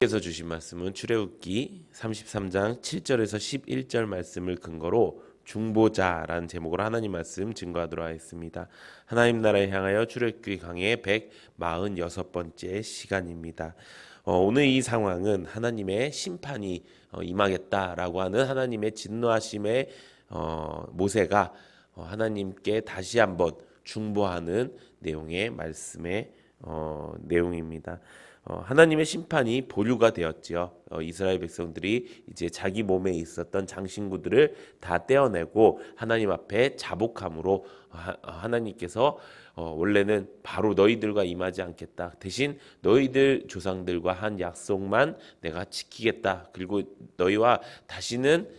께서 주신 말씀은 출애굽기 33장 7절에서 11절 말씀을 근거로 중보자라는 제목으로 하나님 말씀 증거하도록 하겠습니다. 하나님 나라에 향하여 출애굽기 강의 146번째 시간입니다. 오늘 이 상황은 하나님의 심판이 임하겠다라고 하는 하나님의 진노하심에 모세가 하나님께 다시 한번 중보하는 내용의 말씀의 내용입니다. 하나님의 심판이 보류가 되었지요. 이스라엘 백성들이 이제 자기 몸에 있었던 장신구들을 다 떼어내고 하나님 앞에 자복함으로 하나님께서 원래는 바로 너희들과 임하지 않겠다. 대신 너희들 조상들과 한 약속만 내가 지키겠다. 그리고 너희와 다시는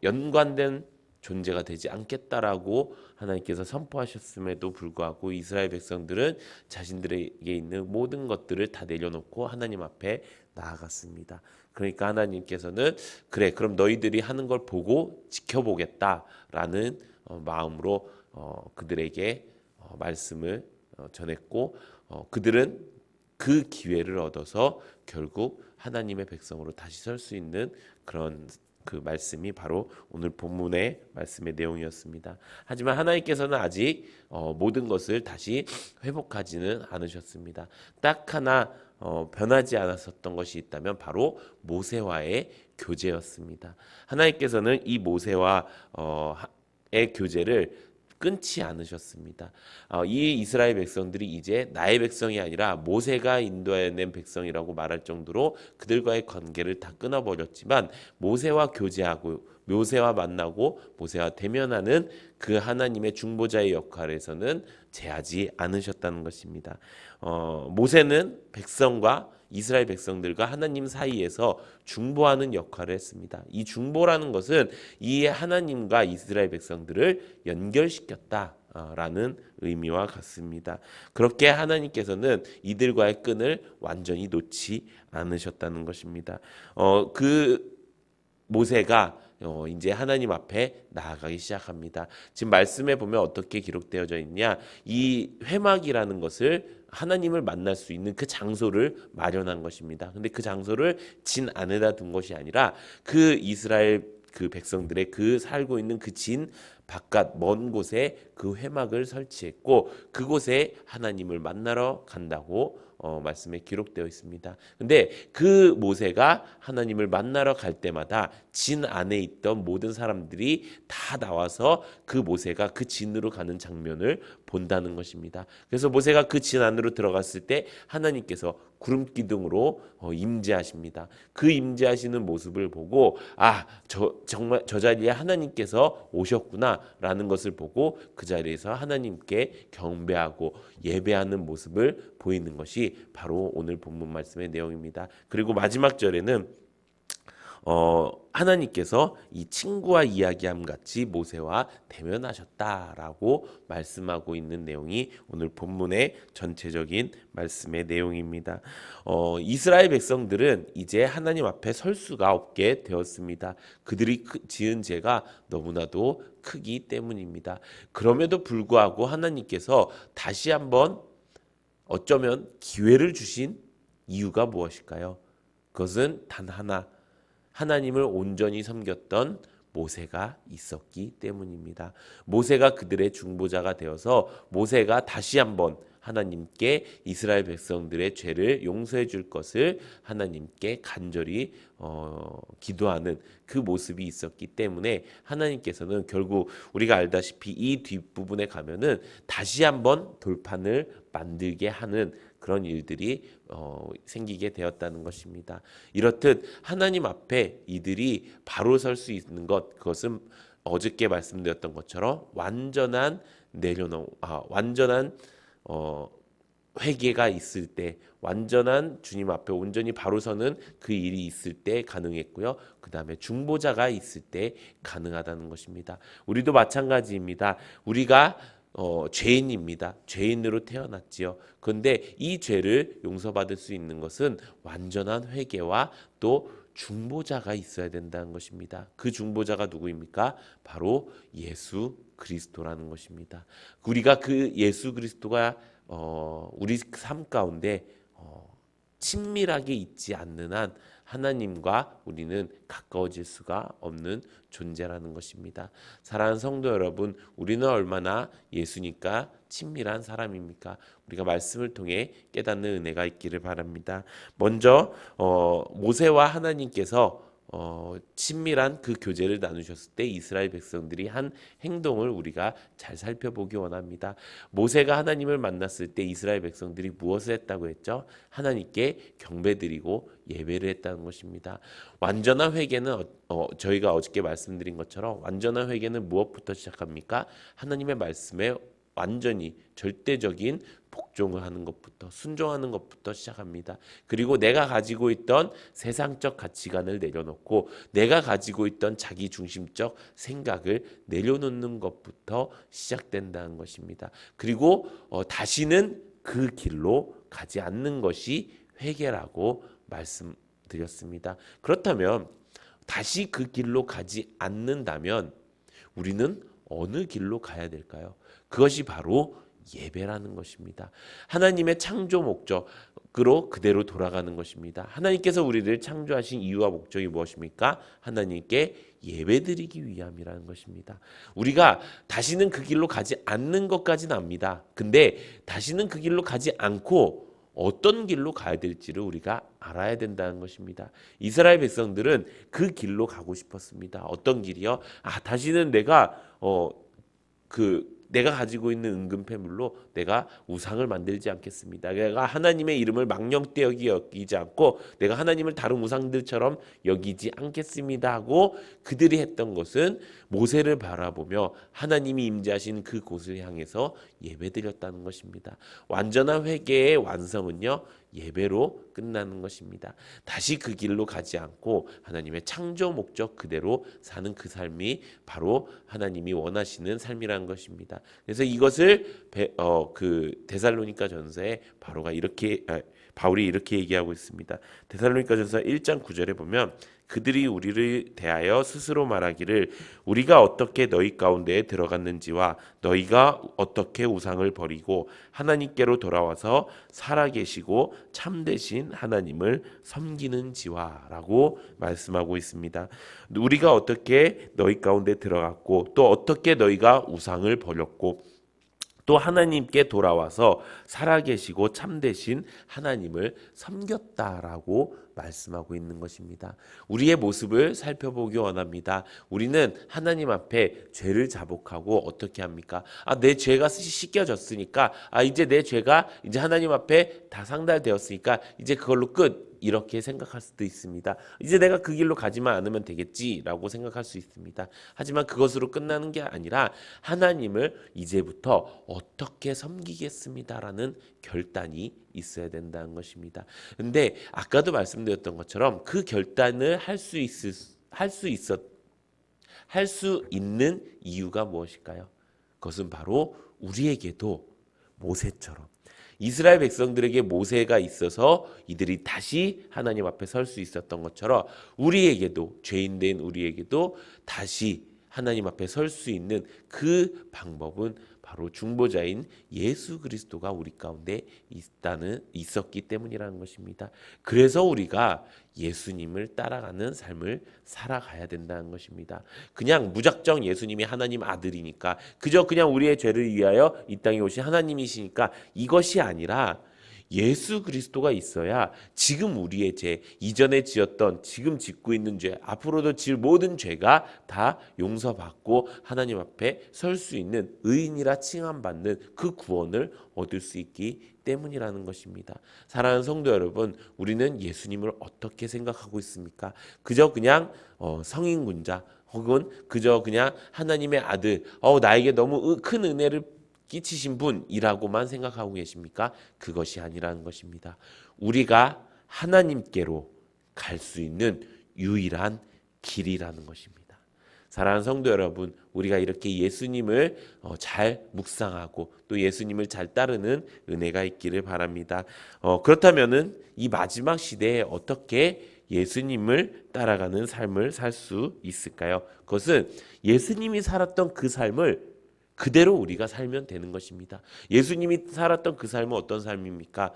연관된 존재가 되지 않겠다라고 하나님께서 선포하셨음에도 불구하고 이스라엘 백성들은 자신들에게 있는 모든 것들을 다 내려놓고 하나님 앞에 나아갔습니다. 그러니까 하나님께서는 그래 그럼 너희들이 하는 걸 보고 지켜보겠다라는 마음으로 그들에게 말씀을 전했고 그들은 그 기회를 얻어서 결국 하나님의 백성으로 다시 설 수 있는 그런 그 말씀이 바로 오늘 본문의 말씀의 내용이었습니다. 하지만 하나님께서는 아직 모든 것을 다시 회복하지는 않으셨습니다. 딱 하나 변하지 않았었던 것이 있다면 바로 모세와의 교제였습니다. 하나님께서는 이 모세와의 교제를 끊지 않으셨습니다. 이 이스라엘 백성들이 이제 나의 백성이 아니라 모세가 인도해낸 백성이라고 말할 정도로 그들과의 관계를 다 끊어버렸지만 모세와 교제하고 모세와 만나고 모세와 대면하는 그 하나님의 중보자의 역할에서는 제하지 않으셨다는 것입니다. 모세는 백성과 이스라엘 백성들과 하나님 사이에서 중보하는 역할을 했습니다. 이 중보라는 것은 이 하나님과 이스라엘 백성들을 연결시켰다라는 의미와 같습니다. 그렇게 하나님께서는 이들과의 끈을 완전히 놓지 않으셨다는 것입니다. 그 모세가 이제 하나님 앞에 나아가기 시작합니다. 지금 말씀에 보면 어떻게 기록되어져 있냐? 이 회막이라는 것을 하나님을 만날 수 있는 그 장소를 마련한 것입니다. 근데 그 장소를 진 안에다 둔 것이 아니라 그 이스라엘 그 백성들의 그 살고 있는 그 진 바깥 먼 곳에 그 회막을 설치했고 그곳에 하나님을 만나러 간다고 말씀에 기록되어 있습니다. 근데 그 모세가 하나님을 만나러 갈 때마다 진 안에 있던 모든 사람들이 다 나와서 그 모세가 그 진으로 가는 장면을 본다는 것입니다. 그래서 모세가 그 진 안으로 들어갔을 때 하나님께서 구름 기둥으로 임재하십니다. 그 임재하시는 모습을 보고 정말 저 자리에 하나님께서 오셨구나라는 것을 보고 그 자리에서 하나님께 경배하고 예배하는 모습을 보이는 것이 바로 오늘 본문 말씀의 내용입니다. 그리고 마지막 절에는 하나님께서 이 친구와 이야기함 같이 모세와 대면하셨다라고 말씀하고 있는 내용이 오늘 본문의 전체적인 말씀의 내용입니다. 이스라엘 백성들은 이제 하나님 앞에 설 수가 없게 되었습니다. 그들이 지은 죄가 너무나도 크기 때문입니다. 그럼에도 불구하고 하나님께서 다시 한번 어쩌면 기회를 주신 이유가 무엇일까요? 그것은 단 하나, 하나님을 온전히 섬겼던 모세가 있었기 때문입니다. 모세가 그들의 중보자가 되어서 모세가 다시 한번 하나님께 이스라엘 백성들의 죄를 용서해 줄 것을 하나님께 간절히 기도하는 그 모습이 있었기 때문에 하나님께서는 결국 우리가 알다시피 이 뒷부분에 가면은 다시 한번 돌판을 만들게 하는 그런 일들이 생기게 되었다는 것입니다. 이렇듯 하나님 앞에 이들이 바로 설 수 있는 것, 그것은 어저께 말씀드렸던 것처럼 완전한 회개가 있을 때, 완전한 주님 앞에 온전히 바로 서는 그 일이 있을 때 가능했고요. 그 다음에 중보자가 있을 때 가능하다는 것입니다. 우리도 마찬가지입니다. 우리가 죄인입니다. 죄인으로 태어났지요. 그런데 이 죄를 용서받을 수 있는 것은 완전한 회개와 또 중보자가 있어야 된다는 것입니다. 그 중보자가 누구입니까? 바로 예수 그리스도라는 것입니다. 우리가 그 예수 그리스도가 우리 삶 가운데 친밀하게 있지 않는 한 하나님과 우리는 가까워질 수가 없는 존재라는 것입니다. 사랑하는 성도 여러분, 우리는 얼마나 예수님과 친밀한 사람입니까? 우리가 말씀을 통해 깨닫는 은혜가 있기를 바랍니다. 먼저 모세와 하나님께서 친밀한 그 교제를 나누셨을 때 이스라엘 백성들이 한 행동을 우리가 잘 살펴보기 원합니다. 모세가 하나님을 만났을 때 이스라엘 백성들이 무엇을 했다고 했죠? 하나님께 경배드리고 예배를 했다는 것입니다. 완전한 회개는 저희가 어저께 말씀드린 것처럼 완전한 회개는 무엇부터 시작합니까? 하나님의 말씀에 완전히 절대적인 복종을 하는 것부터, 순종하는 것부터 시작합니다. 그리고 내가 가지고 있던 세상적 가치관을 내려놓고 내가 가지고 있던 자기 중심적 생각을 내려놓는 것부터 시작된다는 것입니다. 그리고 다시는 그 길로 가지 않는 것이 회개라고 말씀드렸습니다. 그렇다면 다시 그 길로 가지 않는다면 우리는 어느 길로 가야 될까요? 그것이 바로 예배라는 것입니다. 하나님의 창조 목적으로 그대로 돌아가는 것입니다. 하나님께서 우리를 창조하신 이유와 목적이 무엇입니까? 하나님께 예배드리기 위함이라는 것입니다. 우리가 다시는 그 길로 가지 않는 것까지는 압니다. 근데 다시는 그 길로 가지 않고 어떤 길로 가야 될지를 우리가 알아야 된다는 것입니다. 이스라엘 백성들은 그 길로 가고 싶었습니다. 어떤 길이요? 다시는 내가 가지고 있는 은근패물로 내가 우상을 만들지 않겠습니다. 내가 하나님의 이름을 망령되이 여기지 않고 내가 하나님을 다른 우상들처럼 여기지 않겠습니다 하고 그들이 했던 것은 모세를 바라보며 하나님이 임재하신 그 곳을 향해서 예배드렸다는 것입니다. 완전한 회개의 완성은요, 예배로 끝나는 것입니다. 다시 그 길로 가지 않고 하나님의 창조 목적 그대로 사는 그 삶이 바로 하나님이 원하시는 삶이라는 것입니다. 그래서 이것을 데살로니가 전서에 바울이 이렇게 얘기하고 있습니다. 데살로니가 전서 1장 9절에 보면 그들이 우리를 대하여 스스로 말하기를 우리가 어떻게 너희 가운데에 들어갔는지와 너희가 어떻게 우상을 버리고 하나님께로 돌아와서 살아계시고 참되신 하나님을 섬기는지와 라고 말씀하고 있습니다. 우리가 어떻게 너희 가운데 들어갔고 또 어떻게 너희가 우상을 버렸고 또 하나님께 돌아와서 살아계시고 참되신 하나님을 섬겼다라고 말씀하고 있는 것입니다. 우리의 모습을 살펴보기 원합니다. 우리는 하나님 앞에 죄를 자복하고 어떻게 합니까? 내 죄가 씻겨졌으니까 이제 내 죄가 이제 하나님 앞에 다 상달되었으니까 이제 그걸로 끝. 이렇게 생각할 수도 있습니다. 이제 내가 그 길로 가지만 않으면 되겠지라고 생각할 수 있습니다. 하지만 그것으로 끝나는 게 아니라 하나님을 이제부터 어떻게 섬기겠습니다라는 결단이 있어야 된다는 것입니다. 근데 아까도 말씀드렸던 것처럼 그 결단을 할 수 있는 이유가 무엇일까요? 그것은 바로 우리에게도 모세처럼 이스라엘 백성들에게 모세가 있어서 이들이 다시 하나님 앞에 설 수 있었던 것처럼 우리에게도 죄인된 우리에게도 다시 하나님 앞에 설 수 있는 그 방법은 바로 중보자인 예수 그리스도가 우리 가운데 있었기 때문이라는 것입니다. 그래서 우리가 예수님을 따라가는 삶을 살아가야 된다는 것입니다. 그냥 무작정 예수님이 하나님 아들이니까 그냥 우리의 죄를 위하여 이 땅에 오신 하나님이시니까 이것이 아니라 예수 그리스도가 있어야 지금 우리의 죄, 이전에 지었던 지금 짓고 있는 죄, 앞으로도 지을 모든 죄가 다 용서받고 하나님 앞에 설 수 있는 의인이라 칭함받는 그 구원을 얻을 수 있기 때문이라는 것입니다. 사랑하는 성도 여러분, 우리는 예수님을 어떻게 생각하고 있습니까? 그저 그냥 성인군자 혹은 그저 그냥 하나님의 아들, 나에게 너무 큰 은혜를 끼치신 분이라고만 생각하고 계십니까? 그것이 아니라는 것입니다. 우리가 하나님께로 갈 수 있는 유일한 길이라는 것입니다. 사랑하는 성도 여러분, 우리가 이렇게 예수님을 잘 묵상하고 또 예수님을 잘 따르는 은혜가 있기를 바랍니다. 그렇다면은 이 마지막 시대에 어떻게 예수님을 따라가는 삶을 살 수 있을까요? 그것은 예수님이 살았던 그 삶을 그대로 우리가 살면 되는 것입니다. 예수님이 살았던 그 삶은 어떤 삶입니까?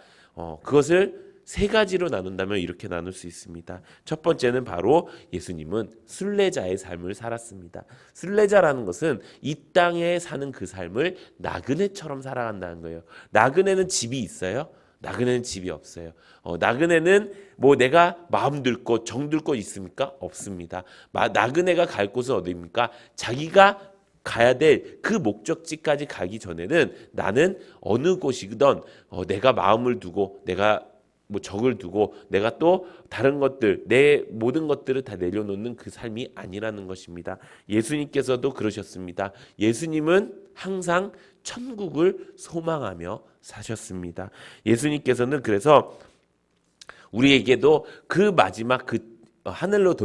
그것을 세 가지로 나눈다면 이렇게 나눌 수 있습니다. 첫 번째는 바로 예수님은 순례자의 삶을 살았습니다. 순례자라는 것은 이 땅에 사는 그 삶을 나그네처럼 살아간다는 거예요. 나그네는 집이 있어요? 나그네는 집이 없어요. 나그네는 뭐 내가 마음 들 곳, 정 들 곳 있습니까? 없습니다. 나그네가 갈 곳은 어디입니까? 자기가 가야 될 그 목적지까지 가기 전에는 나는 어느 곳이든 내가 마음을 두고 내가 뭐 적을 두고 내가 또 다른 것들 내 모든 것들을 다 내려놓는 그 삶이 아니라는 것입니다. 예수님께서도 그러셨습니다. 예수님은 항상 천국을 소망하며 사셨습니다. 예수님께서는 그래서 우리에게도 그 마지막 그 하늘로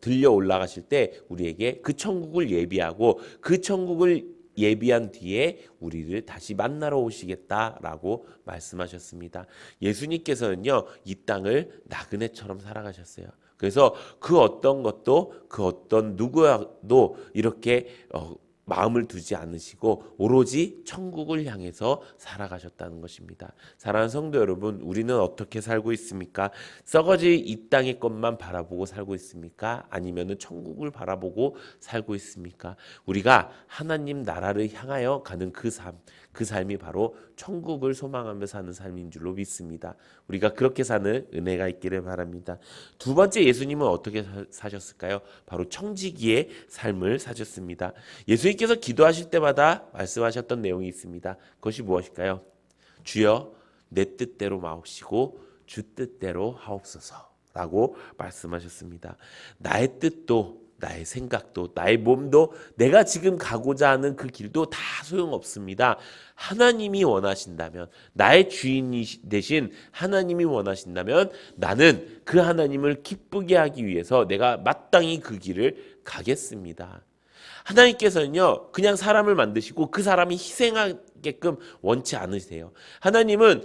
들려 올라가실 때 우리에게 그 천국을 예비하고 그 천국을 예비한 뒤에 우리를 다시 만나러 오시겠다라고 말씀하셨습니다. 예수님께서는요, 이 땅을 나그네처럼 살아가셨어요. 그래서 그 어떤 것도 그 어떤 누구도 이렇게 마음을 두지 않으시고 오로지 천국을 향해서 살아가셨다는 것입니다. 사랑하는 성도 여러분, 우리는 어떻게 살고 있습니까? 썩어질 이 땅의 것만 바라보고 살고 있습니까? 아니면은 천국을 바라보고 살고 있습니까? 우리가 하나님 나라를 향하여 가는 그 삶이 바로 천국을 소망하며 사는 삶인 줄로 믿습니다. 우리가 그렇게 사는 은혜가 있기를 바랍니다. 두 번째, 예수님은 어떻게 사셨을까요? 바로 청지기의 삶을 사셨습니다. 예수님께서 기도하실 때마다 말씀하셨던 내용이 있습니다. 그것이 무엇일까요? 주여 내 뜻대로 마옵시고 주 뜻대로 하옵소서라고 말씀하셨습니다. 나의 뜻도 나의 생각도 나의 몸도 내가 지금 가고자 하는 그 길도 다 소용없습니다. 하나님이 원하신다면, 나의 주인이 되신 하나님이 원하신다면 나는 그 하나님을 기쁘게 하기 위해서 내가 마땅히 그 길을 가겠습니다. 하나님께서는요, 그냥 사람을 만드시고 그 사람이 희생하게끔 원치 않으세요. 하나님은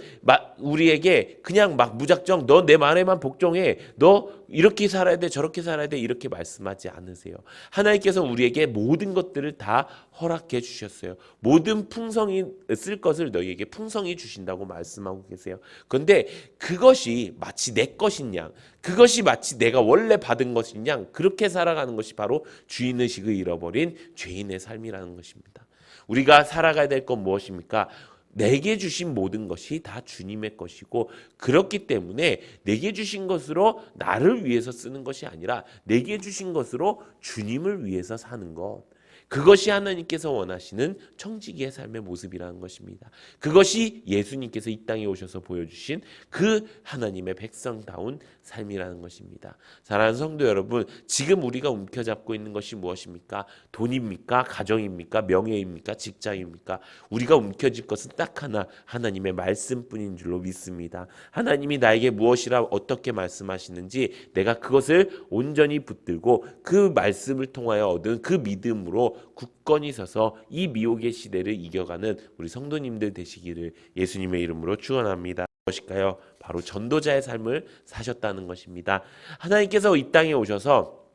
우리에게 그냥 막 무작정 너 내 말에만 복종해, 너 이렇게 살아야 돼 저렇게 살아야 돼 이렇게 말씀하지 않으세요. 하나님께서 우리에게 모든 것들을 다 허락해 주셨어요. 모든 풍성이 쓸 것을 너희에게 풍성히 주신다고 말씀하고 계세요. 그런데 그것이 마치 내 것인 양, 그것이 마치 내가 원래 받은 것인 양 그렇게 살아가는 것이 바로 주인의식을 잃어버린 죄인의 삶이라는 것입니다. 우리가 살아가야 될 건 무엇입니까? 내게 주신 모든 것이 다 주님의 것이고, 그렇기 때문에 내게 주신 것으로 나를 위해서 쓰는 것이 아니라 내게 주신 것으로 주님을 위해서 사는 것, 그것이 하나님께서 원하시는 청지기의 삶의 모습이라는 것입니다. 그것이 예수님께서 이 땅에 오셔서 보여주신 그 하나님의 백성다운 삶이라는 것입니다. 사랑하는 성도 여러분, 지금 우리가 움켜잡고 있는 것이 무엇입니까? 돈입니까? 가정입니까? 명예입니까? 직장입니까? 우리가 움켜쥘 것은 딱 하나, 하나님의 말씀뿐인 줄로 믿습니다. 하나님이 나에게 무엇이라 어떻게 말씀하시는지 내가 그것을 온전히 붙들고 그 말씀을 통하여 얻은 그 믿음으로 굳건히 서서 이 미혹의 시대를 이겨가는 우리 성도님들 되시기를 예수님의 이름으로 축원합니다. 무엇일까요? 바로 전도자의 삶을 사셨다는 것입니다. 하나님께서 이 땅에 오셔서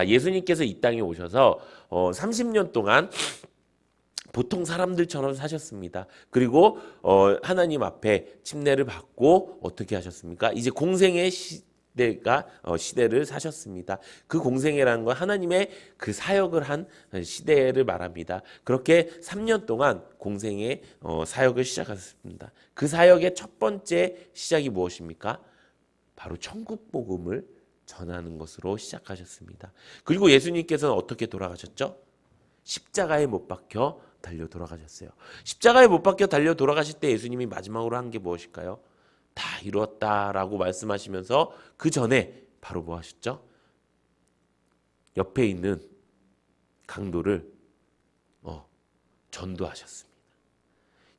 예수님께서 이 땅에 오셔서 30년 동안 보통 사람들처럼 사셨습니다. 그리고 하나님 앞에 침례를 받고 어떻게 하셨습니까? 이제 공생의 시대를 사셨습니다. 그 공생애라는 건 하나님의 그 사역을 한 시대를 말합니다. 그렇게 3년 동안 공생의 사역을 시작하셨습니다. 그 사역의 첫 번째 시작이 무엇입니까? 바로 천국 복음을 전하는 것으로 시작하셨습니다. 그리고 예수님께서는 어떻게 돌아가셨죠? 십자가에 못 박혀 달려 돌아가셨어요. 십자가에 못 박혀 달려 돌아가실 때 예수님이 마지막으로 한 게 무엇일까요? 다 이루었다라고 말씀하시면서 그 전에 바로 뭐 하셨죠? 옆에 있는 강도를 전도하셨습니다.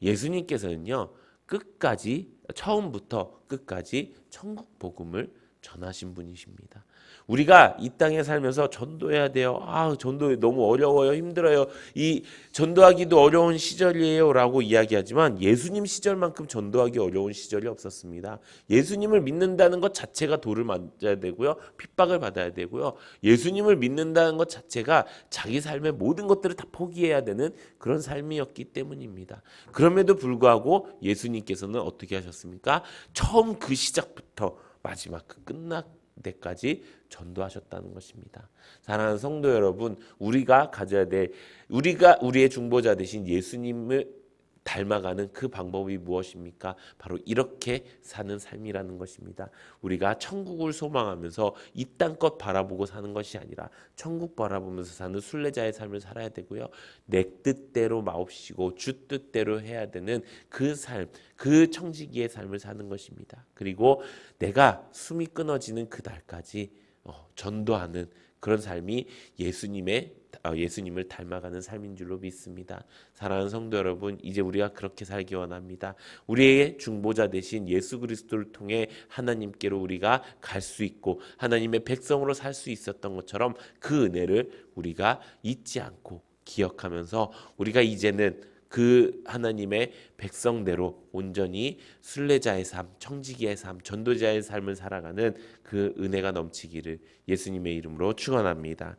예수님께서는요, 끝까지 처음부터 끝까지 천국 복음을 전하신 분이십니다. 우리가 이 땅에 살면서 전도해야 돼요. 전도 너무 어려워요. 힘들어요. 이 전도하기도 어려운 시절이에요라고 이야기하지만 예수님 시절만큼 전도하기 어려운 시절이 없었습니다. 예수님을 믿는다는 것 자체가 돌을 맞아야 되고요. 핍박을 받아야 되고요. 예수님을 믿는다는 것 자체가 자기 삶의 모든 것들을 다 포기해야 되는 그런 삶이었기 때문입니다. 그럼에도 불구하고 예수님께서는 어떻게 하셨습니까? 처음 그 시작부터 마지막 그 끝날 때까지 전도하셨다는 것입니다. 사랑하는 성도 여러분, 우리가 가져야 될 우리의 중보자 되신 예수님을 닮아가는 그 방법이 무엇입니까? 바로 이렇게 사는 삶이라는 것입니다. 우리가 천국을 소망하면서 이 땅 것 바라보고 사는 것이 아니라 천국 바라보면서 사는 순례자의 삶을 살아야 되고요. 내 뜻대로 마옵시고 주 뜻대로 해야 되는 그 삶, 그 청지기의 삶을 사는 것입니다. 그리고 내가 숨이 끊어지는 그 날까지 전도하는 그런 삶이 예수님을 닮아가는 삶인 줄로 믿습니다. 사랑하는 성도 여러분, 이제 우리가 그렇게 살기 원합니다. 우리의 중보자 되신 예수 그리스도를 통해 하나님께로 우리가 갈 수 있고 하나님의 백성으로 살 수 있었던 것처럼 그 은혜를 우리가 잊지 않고 기억하면서 우리가 이제는 그 하나님의 백성대로 온전히 순례자의 삶, 청지기의 삶, 전도자의 삶을 살아가는 그 은혜가 넘치기를 예수님의 이름으로 축원합니다.